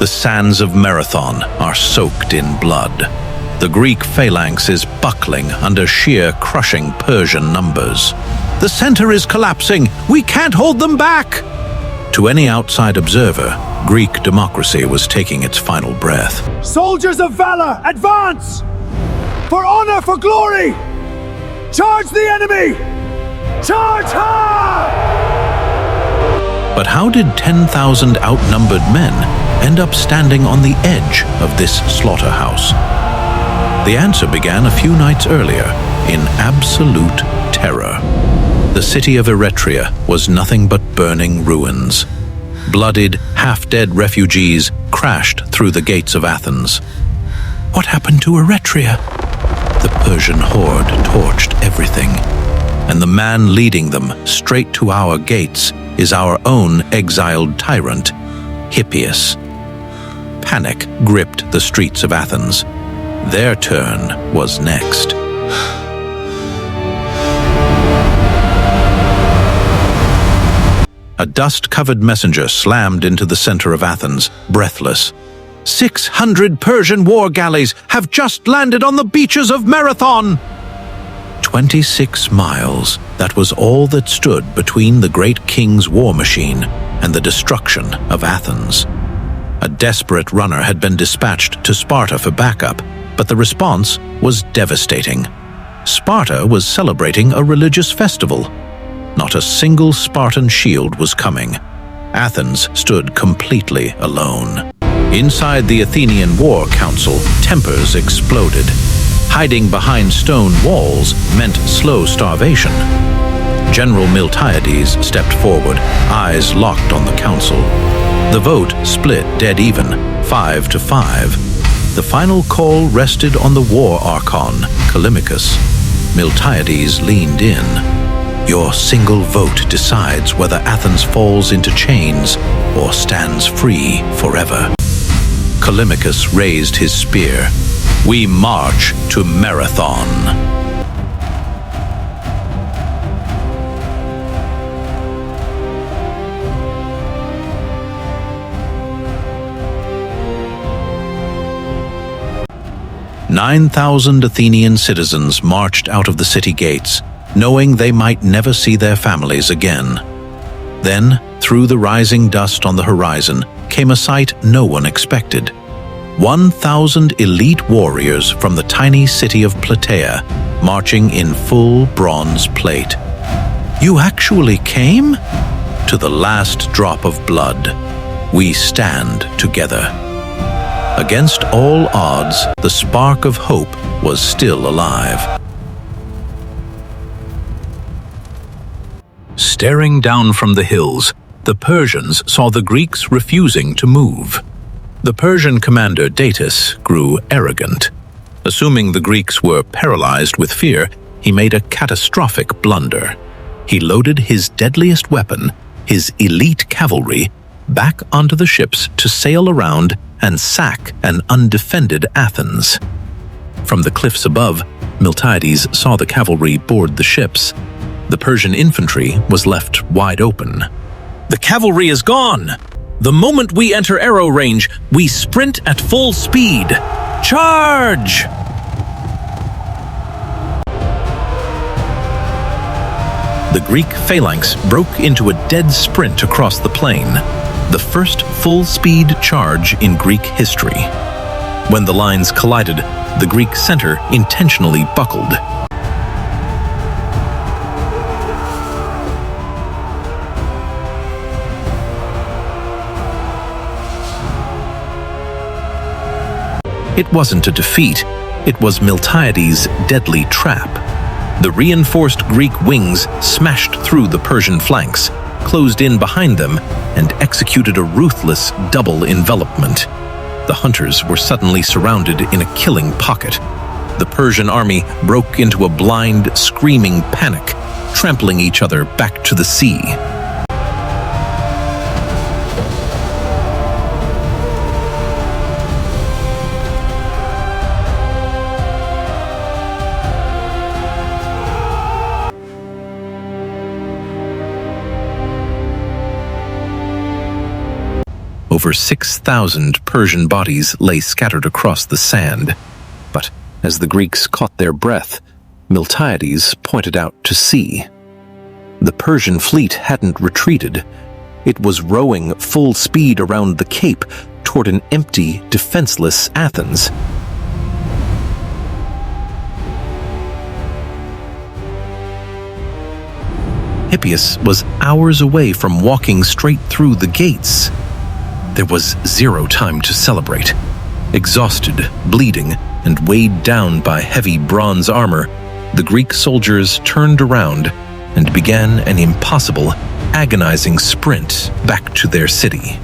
The sands of Marathon are soaked in blood. The Greek phalanx is buckling under sheer crushing Persian numbers. The center is collapsing. We can't hold them back! To any outside observer, Greek democracy was taking its final breath. Soldiers of valor, advance! For honor, for glory! Charge the enemy! Charge hard! But how did 10,000 outnumbered men end up standing on the edge of this slaughterhouse? The answer began a few nights earlier in absolute terror. The city of Eretria was nothing but burning ruins. Bloodied, half-dead refugees crashed through the gates of Athens. What happened to Eretria? The Persian horde torched everything, and the man leading them straight to our gates is our own exiled tyrant, Hippias. Panic gripped the streets of Athens. Their turn was next. A dust-covered messenger slammed into the center of Athens, breathless. 600 Persian war galleys have just landed on the beaches of Marathon! 26 miles, that was all that stood between the great king's war machine and the destruction of Athens. A desperate runner had been dispatched to Sparta for backup, but the response was devastating. Sparta was celebrating a religious festival. Not a single Spartan shield was coming. Athens stood completely alone. Inside the Athenian War Council, tempers exploded. Hiding behind stone walls meant slow starvation. General Miltiades stepped forward, eyes locked on the council. The vote split dead even, 5-5. The final call rested on the war archon, Callimachus. Miltiades leaned in. Your single vote decides whether Athens falls into chains or stands free forever. Callimachus raised his spear. We march to Marathon. "9,000 Athenian citizens marched out of the city gates, knowing they might never see their families again. Then, through the rising dust on the horizon, came a sight no one expected. 1,000 elite warriors from the tiny city of Plataea, marching in full bronze plate. You actually came? To the last drop of blood, we stand together. Against all odds, the spark of hope was still alive. Staring down from the hills, the Persians saw the Greeks refusing to move. The Persian commander Datis grew arrogant. Assuming the Greeks were paralyzed with fear, he made a catastrophic blunder. He loaded his deadliest weapon, his elite cavalry, back onto the ships to sail around and sack an undefended Athens. From the cliffs above, Miltiades saw the cavalry board the ships. The Persian infantry was left wide open. The cavalry is gone! The moment we enter arrow range, we sprint at full speed. Charge! The Greek phalanx broke into a dead sprint across the plain, the first full-speed charge in Greek history. When the lines collided, the Greek center intentionally buckled. It wasn't a defeat, it was Miltiades' deadly trap. The reinforced Greek wings smashed through the Persian flanks, closed in behind them, and executed a ruthless double envelopment. The hunters were suddenly surrounded in a killing pocket. The Persian army broke into a blind, screaming panic, trampling each other back to the sea. Over 6,000 Persian bodies lay scattered across the sand. But as the Greeks caught their breath, Miltiades pointed out to sea. The Persian fleet hadn't retreated. It was rowing full speed around the cape toward an empty, defenseless Athens. Hippias was hours away from walking straight through the gates. There was zero time to celebrate. Exhausted, bleeding, and weighed down by heavy bronze armor, the Greek soldiers turned around and began an impossible, agonizing sprint back to their city.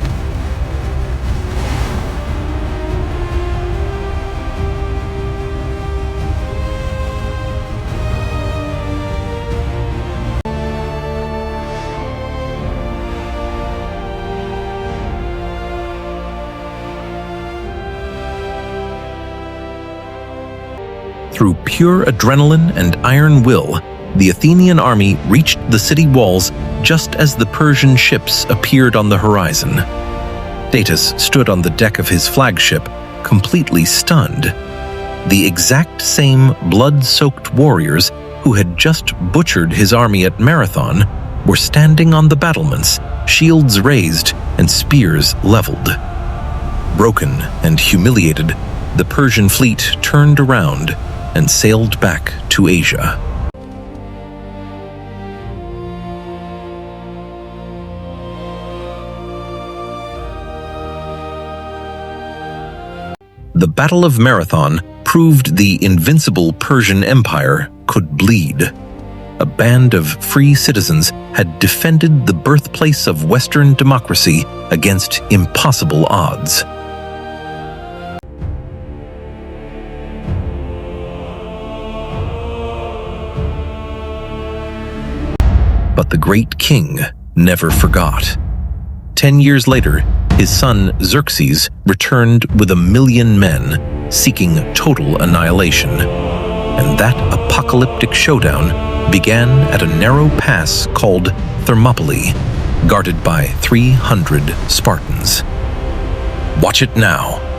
Through pure adrenaline and iron will, the Athenian army reached the city walls just as the Persian ships appeared on the horizon. Datis stood on the deck of his flagship, completely stunned. The exact same blood-soaked warriors who had just butchered his army at Marathon were standing on the battlements, shields raised and spears leveled. Broken and humiliated, the Persian fleet turned around and sailed back to Asia. The Battle of Marathon proved the invincible Persian Empire could bleed. A band of free citizens had defended the birthplace of Western democracy against impossible odds. But the great king never forgot. 10 years later, his son Xerxes returned with 1 million men, seeking total annihilation. And that apocalyptic showdown began at a narrow pass called Thermopylae, guarded by 300 Spartans. Watch it now.